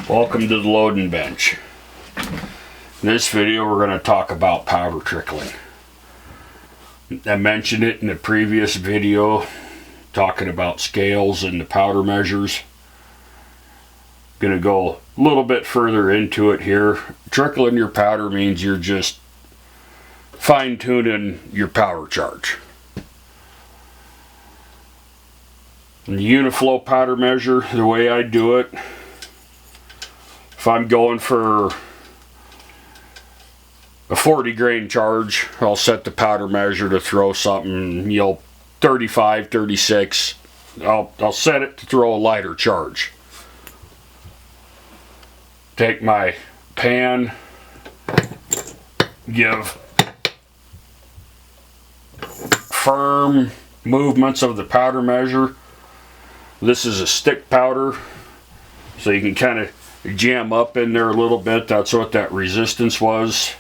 Welcome to the loading bench. In this video we're going to talk about powder trickling. I mentioned it in the previous video talking about scales and the powder measures. Going to go a little bit further into it here. Trickling your powder means you're just fine-tuning your power charge. And the Uniflow powder measure, the way I do it, if I'm going for a 40 grain charge, I'll set the powder measure to throw something, 35, 36. I'll set it to throw a lighter charge. Take my pan, give firm movements of the powder measure. This is a stick powder, so you can kind of jam up in there a little bit. That's what that resistance was.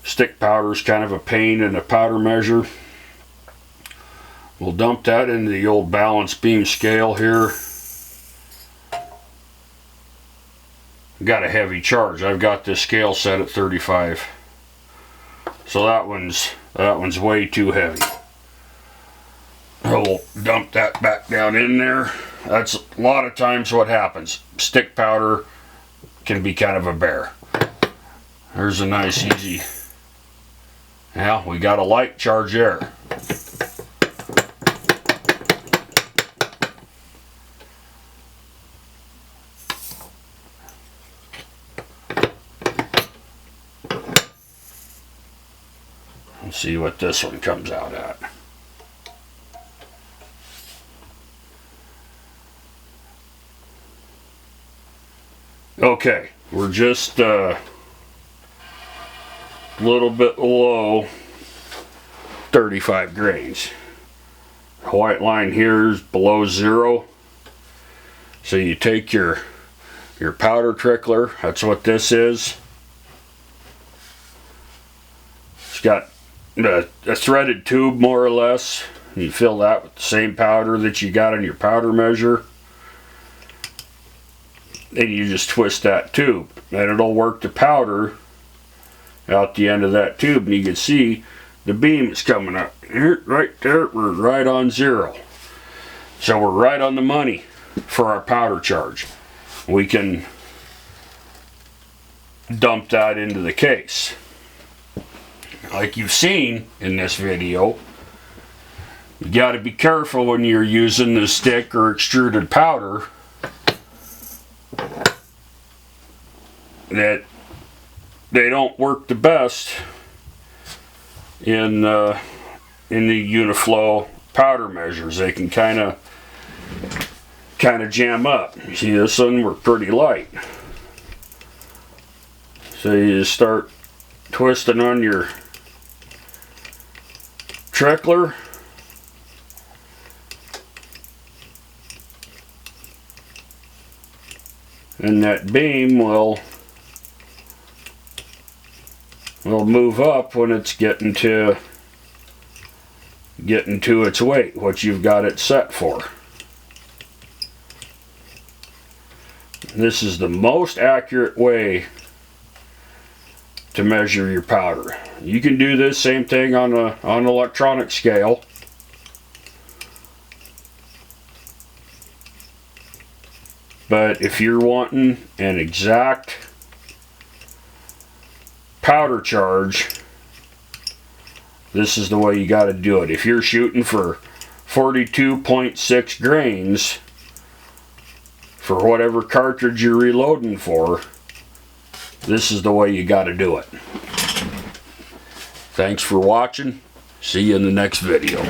Stick powder is kind of a pain in a powder measure. We'll dump that into the old balance beam scale here. Got a heavy charge. I've got this scale set at 35, so that one's way too heavy. We'll dump that back down in there. That's a lot of times what happens. Stick powder can be kind of a bear. There's a nice easy. Now we got a light charge there. Let's see what this one comes out at. Okay, we're just a little bit below 35 grains. The white line here is below 0. So you take your powder trickler, that's what this is. It's got a threaded tube more or less. You fill that with the same powder that you got in your powder measure. Then you just twist that tube and it'll work the powder out the end of that tube, and you can see the beam is coming up here, right there. We're right on 0, so we're right on the money for our powder charge. We can dump that into the case like you've seen in this video. You got to be careful when you're using the stick or extruded powder that they don't work the best in the Uniflow powder measures. They can kind of jam up. You see, this one we're pretty light, so you just start twisting on your trickler. And that beam will move up when it's getting to its weight, what you've got it set for. This is the most accurate way to measure your powder. You can do this same thing on an electronic scale. But if you're wanting an exact powder charge, this is the way you got to do it. If you're shooting for 42.6 grains for whatever cartridge you're reloading for, this is the way you got to do it. Thanks for watching. See you in the next video.